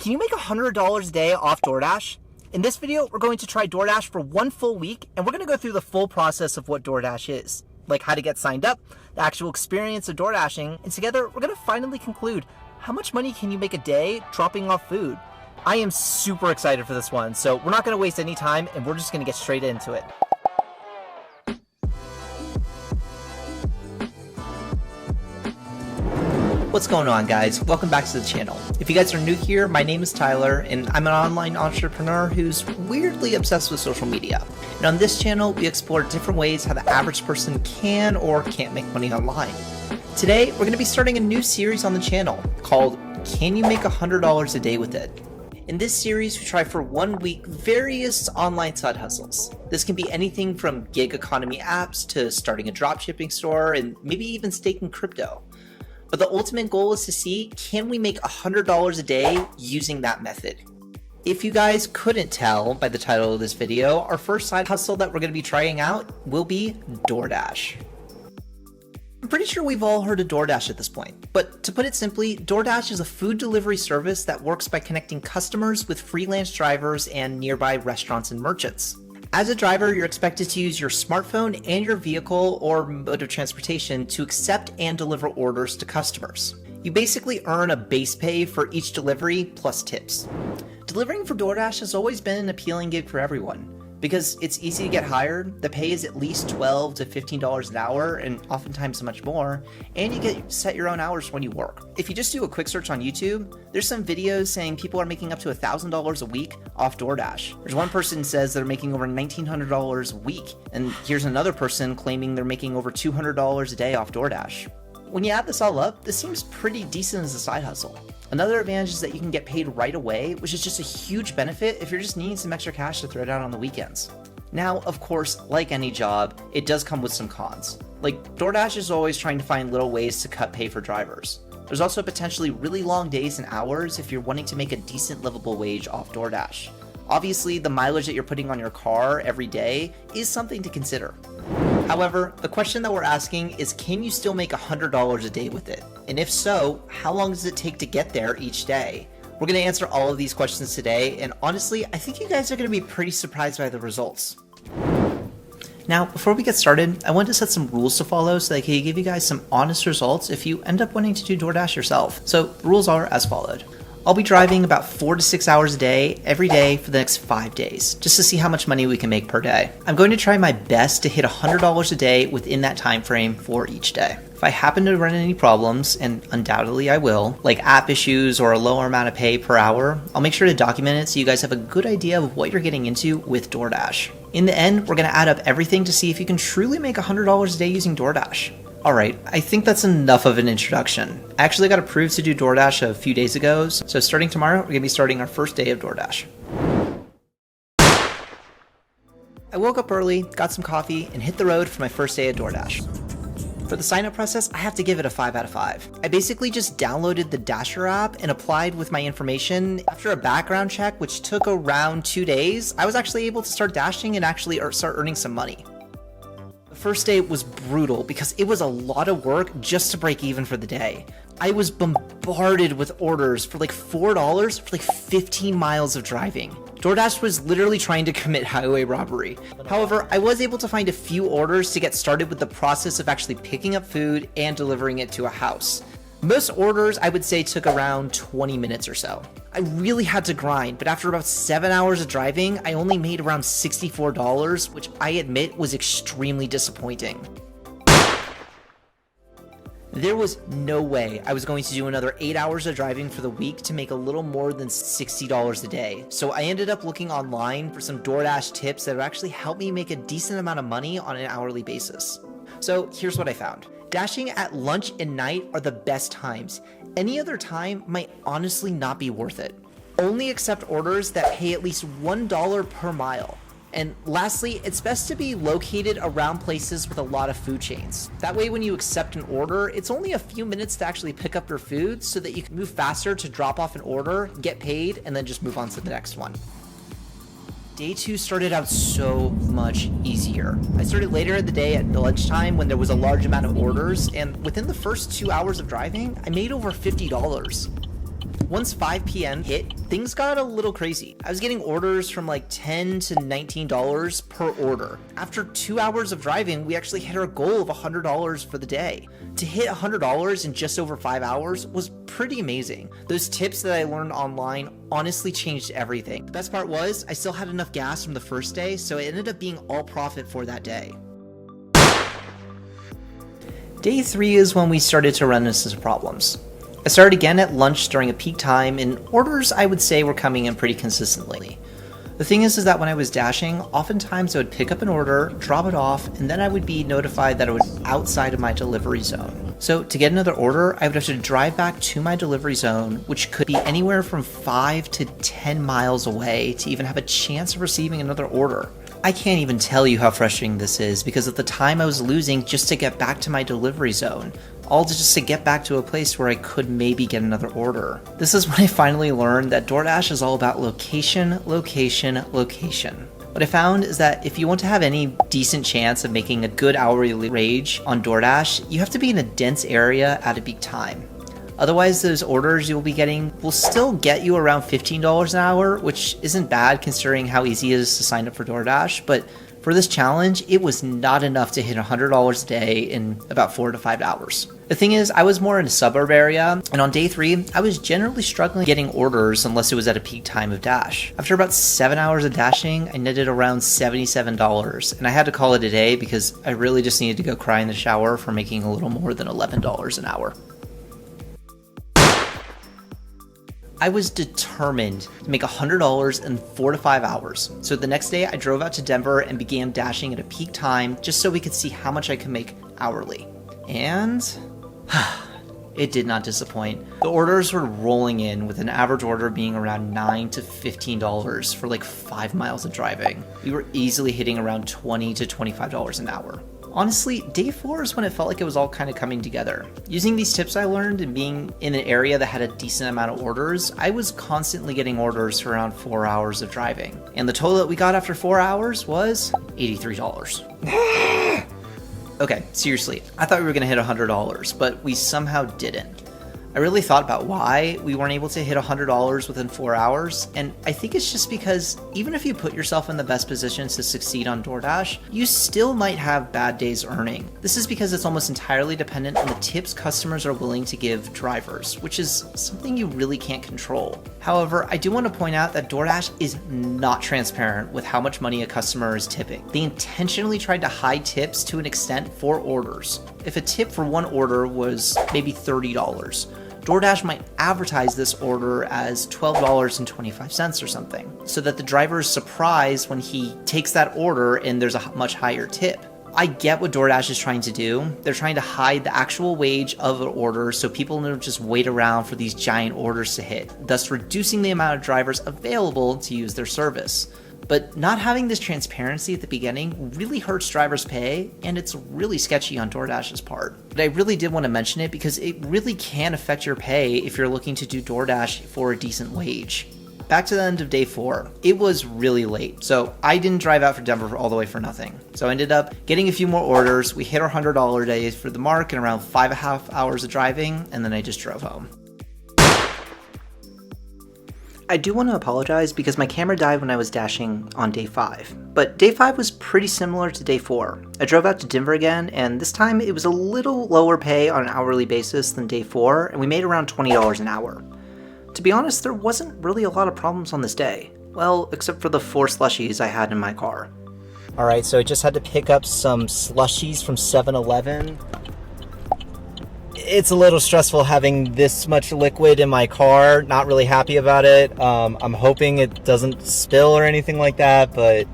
Can you make $100 a day off DoorDash? In this video, we're going to try DoorDash for 1 full week, and we're going to go through the full process of what DoorDash is, like how to get signed up, the actual experience of DoorDashing, and together we're going to finally conclude how much money can you make a day dropping off food. I am super excited for this one, so we're not going to waste any time, and we're just going to get straight into it. What's going on, guys? Welcome back to the channel. If you guys are new here, my name is Tyler and I'm an online entrepreneur who's weirdly obsessed with social media. And on this channel, we explore different ways how the average person can or can't make money online. Today, we're going to be starting a new series on the channel called Can You Make $100 a Day with It? In this series, we try for 1 week various online side hustles. This can be anything from gig economy apps to starting a dropshipping store and maybe even staking crypto. But the ultimate goal is to see, can we make $100 a day using that method? If you guys couldn't tell by the title of this video, our first side hustle that we're going to be trying out will be DoorDash. I'm pretty sure we've all heard of DoorDash at this point, but to put it simply, DoorDash is a food delivery service that works by connecting customers with freelance drivers and nearby restaurants and merchants. As a driver, you're expected to use your smartphone and your vehicle or mode of transportation to accept and deliver orders to customers. You basically earn a base pay for each delivery plus tips. Delivering for DoorDash has always been an appealing gig for everyone because it's easy to get hired, the pay is at least $12 to $15 an hour and oftentimes much more, and you get set your own hours when you work. If you just do a quick search on YouTube, there's some videos saying people are making up to $1,000 a week off DoorDash. There's one person who says they're making over $1,900 a week, and here's another person claiming they're making over $200 a day off DoorDash. When you add this all up, this seems pretty decent as a side hustle. Another advantage is that you can get paid right away, which is just a huge benefit if you're just needing some extra cash to throw down on the weekends. Now, of course, like any job, it does come with some cons. Like, DoorDash is always trying to find little ways to cut pay for drivers. There's also potentially really long days and hours if you're wanting to make a decent livable wage off DoorDash. Obviously, the mileage that you're putting on your car every day is something to consider. However, the question that we're asking is, can you still make $100 a day with it? And if so, how long does it take to get there each day? We're going to answer all of these questions today, and honestly, I think you guys are going to be pretty surprised by the results. Now, before we get started, I want to set some rules to follow so that I can give you guys some honest results if you end up wanting to do DoorDash yourself. So the rules are as followed. I'll be driving about 4 to 6 hours a day, every day for the next 5 days, just to see how much money we can make per day. I'm going to try my best to hit $100 a day within that time frame for each day. If I happen to run into any problems, and undoubtedly I will, like app issues or a lower amount of pay per hour, I'll make sure to document it so you guys have a good idea of what you're getting into with DoorDash. In the end, we're going to add up everything to see if you can truly make $100 a day using DoorDash. Alright, I think that's enough of an introduction. I actually got approved to do DoorDash a few days ago, so starting tomorrow, we're going to be starting our first day of DoorDash. I woke up early, got some coffee, and hit the road for my first day of DoorDash. For the sign-up process, I have to give it a 5 out of 5. I basically just downloaded the Dasher app and applied with my information. After a background check, which took around 2 days, I was actually able to start dashing and actually start earning some money. First day was brutal because it was a lot of work just to break even for the day. I was bombarded with orders for like $4 for like 15 miles of driving. DoorDash was literally trying to commit highway robbery. However, I was able to find a few orders to get started with the process of actually picking up food and delivering it to a house. Most orders, I would say, took around 20 minutes or so. I really had to grind, but after about 7 hours of driving, I only made around $64, which I admit was extremely disappointing. There was no way I was going to do another 8 hours of driving for the week to make a little more than $60 a day. So I ended up looking online for some DoorDash tips that would actually help me make a decent amount of money on an hourly basis. So here's what I found. Dashing at lunch and night are the best times. Any other time might honestly not be worth it. Only accept orders that pay at least $1 per mile. And lastly, it's best to be located around places with a lot of food chains. That way when you accept an order, it's only a few minutes to actually pick up your food so that you can move faster to drop off an order, get paid, and then just move on to the next one. Day 2 started out so much easier. I started later in the day at lunchtime when there was a large amount of orders, and within the first 2 hours of driving, I made over $50. Once 5 p.m. hit, things got a little crazy. I was getting orders from like $10 to $19 per order. After 2 hours of driving, we actually hit our goal of $100 for the day. To hit $100 in just over 5 hours was pretty amazing. Those tips that I learned online honestly changed everything. The best part was I still had enough gas from the first day, so it ended up being all profit for that day. Day 3 is when we started to run into some problems. I started again at lunch during a peak time, and orders I would say were coming in pretty consistently. The thing is that when I was dashing, oftentimes I would pick up an order, drop it off, and then I would be notified that I was outside of my delivery zone. So to get another order, I would have to drive back to my delivery zone, which could be anywhere from 5 to 10 miles away to even have a chance of receiving another order. I can't even tell you how frustrating this is because of the time I was losing just to get back to my delivery zone, all just to get back to a place where I could maybe get another order. This is when I finally learned that DoorDash is all about location, location, location. What I found is that if you want to have any decent chance of making a good hourly wage on DoorDash, you have to be in a dense area at a peak time. Otherwise, those orders you'll be getting will still get you around $15 an hour, which isn't bad considering how easy it is to sign up for DoorDash, but for this challenge, it was not enough to hit $100 a day in about 4 to 5 hours. The thing is, I was more in a suburb area, and on day 3, I was generally struggling getting orders unless it was at a peak time of Dash. After about 7 hours of dashing, I netted around $77, and I had to call it a day because I really just needed to go cry in the shower for making a little more than $11 an hour. I was determined to make $100 in 4 to 5 hours. So the next day I drove out to Denver and began dashing at a peak time just so we could see how much I could make hourly. And it did not disappoint. The orders were rolling in with an average order being around $9 to $15 for like 5 miles of driving. We were easily hitting around $20 to $25 an hour. Honestly, day 4 is when it felt like it was all kind of coming together. Using these tips I learned and being in an area that had a decent amount of orders, I was constantly getting orders for around 4 hours of driving. And the total that we got after 4 hours was $83. Okay, seriously, I thought we were gonna hit $100, but we somehow didn't. I really thought about why we weren't able to hit $100 within 4 hours, and I think it's just because even if you put yourself in the best positions to succeed on DoorDash, you still might have bad days earning. This is because it's almost entirely dependent on the tips customers are willing to give drivers, which is something you really can't control. However, I do want to point out that DoorDash is not transparent with how much money a customer is tipping. They intentionally tried to hide tips to an extent for orders. If a tip for one order was maybe $30, DoorDash might advertise this order as $12.25 or something, so that the driver is surprised when he takes that order and there's a much higher tip. I get what DoorDash is trying to do. They're trying to hide the actual wage of an order so people don't just wait around for these giant orders to hit, thus reducing the amount of drivers available to use their service. But not having this transparency at the beginning really hurts drivers' pay, and it's really sketchy on DoorDash's part. But I really did want to mention it because it really can affect your pay if you're looking to do DoorDash for a decent wage. Back to the end of day 4, it was really late, so I didn't drive out for Denver all the way for nothing. So I ended up getting a few more orders. We hit our $100 days for the mark in around 5.5 hours of driving, and then I just drove home. I do want to apologize because my camera died when I was dashing on day 5, but day 5 was pretty similar to day 4. I drove out to Denver again, and this time it was a little lower pay on an hourly basis than day 4, and we made around $20 an hour. To be honest, there wasn't really a lot of problems on this day. Well, except for the 4 slushies I had in my car. Alright, so I just had to pick up some slushies from 7-Eleven. It's a little stressful having this much liquid in my car. Not really happy about it. I'm hoping it doesn't spill or anything like that, but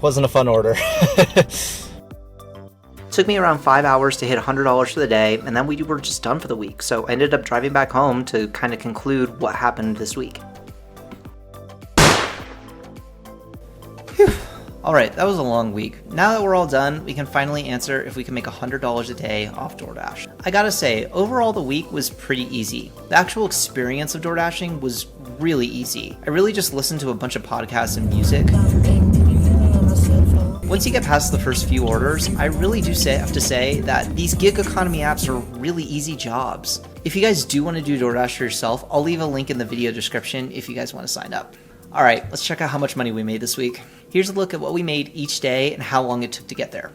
wasn't a fun order. Took me around 5 hours to hit $100 for the day, and then we were just done for the week. So I ended up driving back home to kind of conclude what happened this week. Alright, that was a long week. Now that we're all done, we can finally answer if we can make $100 a day off DoorDash. I gotta say, overall the week was pretty easy. The actual experience of DoorDashing was really easy. I really just listened to a bunch of podcasts and music, Once you get past the first few orders, I really do have to say that these gig economy apps are really easy jobs. If you guys do want to do DoorDash for yourself, I'll leave a link in the video description if you guys want to sign up. All right, let's check out how much money we made this week. Here's a look at what we made each day and how long it took to get there.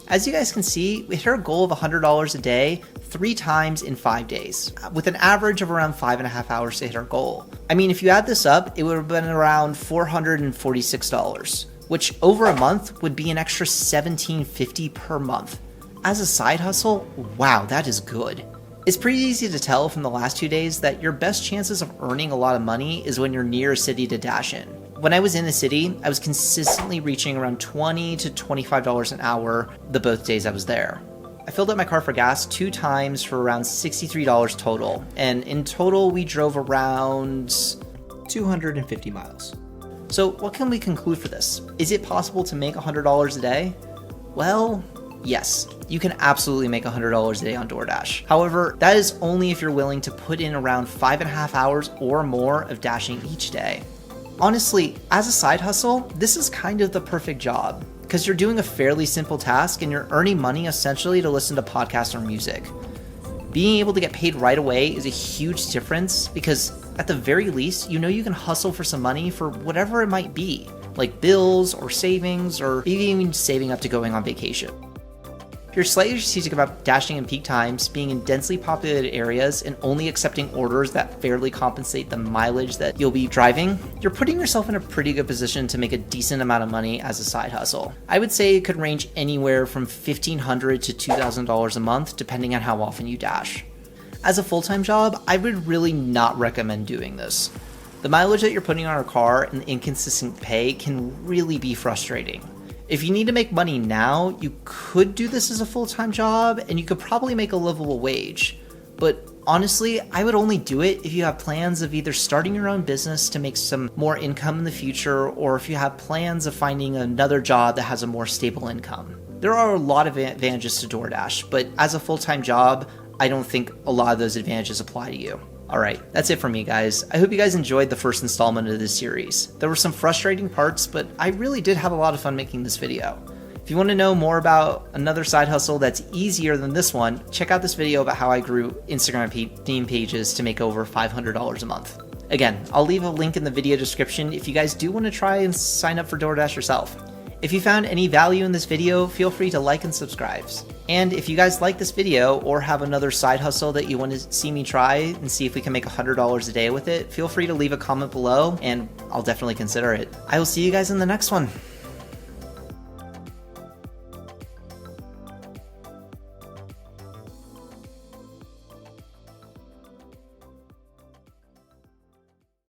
As you guys can see, we hit our goal of $100 a day 3 times in 5 days, with an average of around 5.5 hours to hit our goal. I mean, if you add this up, it would have been around $446, which over a month would be an extra $17.50 per month. As a side hustle, wow, that is good. It's pretty easy to tell from the last 2 days that your best chances of earning a lot of money is when you're near a city to dash in. When I was in the city, I was consistently reaching around $20 to $25 an hour the both days I was there. I filled up my car for gas 2 times for around $63 total, and in total we drove around 250 miles. So what can we conclude for this? Is it possible to make $100 a day? Well, yes, you can absolutely make $100 a day on DoorDash. However, that is only if you're willing to put in around 5.5 hours or more of dashing each day. Honestly, as a side hustle, this is kind of the perfect job, because you're doing a fairly simple task and you're earning money essentially to listen to podcasts or music. Being able to get paid right away is a huge difference because at the very least, you know you can hustle for some money for whatever it might be, like bills or savings or even saving up to going on vacation. If you're slightly strategic about dashing in peak times, being in densely populated areas, and only accepting orders that fairly compensate the mileage that you'll be driving, you're putting yourself in a pretty good position to make a decent amount of money as a side hustle. I would say it could range anywhere from $1,500 to $2,000 a month, depending on how often you dash. As a full-time job, I would really not recommend doing this. The mileage that you're putting on a car and the inconsistent pay can really be frustrating. If you need to make money now, you could do this as a full-time job and you could probably make a livable wage. But honestly, I would only do it if you have plans of either starting your own business to make some more income in the future, or if you have plans of finding another job that has a more stable income. There are a lot of advantages to DoorDash, but as a full-time job, I don't think a lot of those advantages apply to you. Alright, that's it for me guys. I hope you guys enjoyed the first installment of this series. There were some frustrating parts, but I really did have a lot of fun making this video. If you want to know more about another side hustle that's easier than this one, check out this video about how I grew Instagram theme pages to make over $500 a month. Again, I'll leave a link in the video description if you guys do want to try and sign up for DoorDash yourself. If you found any value in this video, feel free to like and subscribe. And if you guys like this video or have another side hustle that you want to see me try and see if we can make $100 a day with it, feel free to leave a comment below and I'll definitely consider it. I will see you guys in the next one.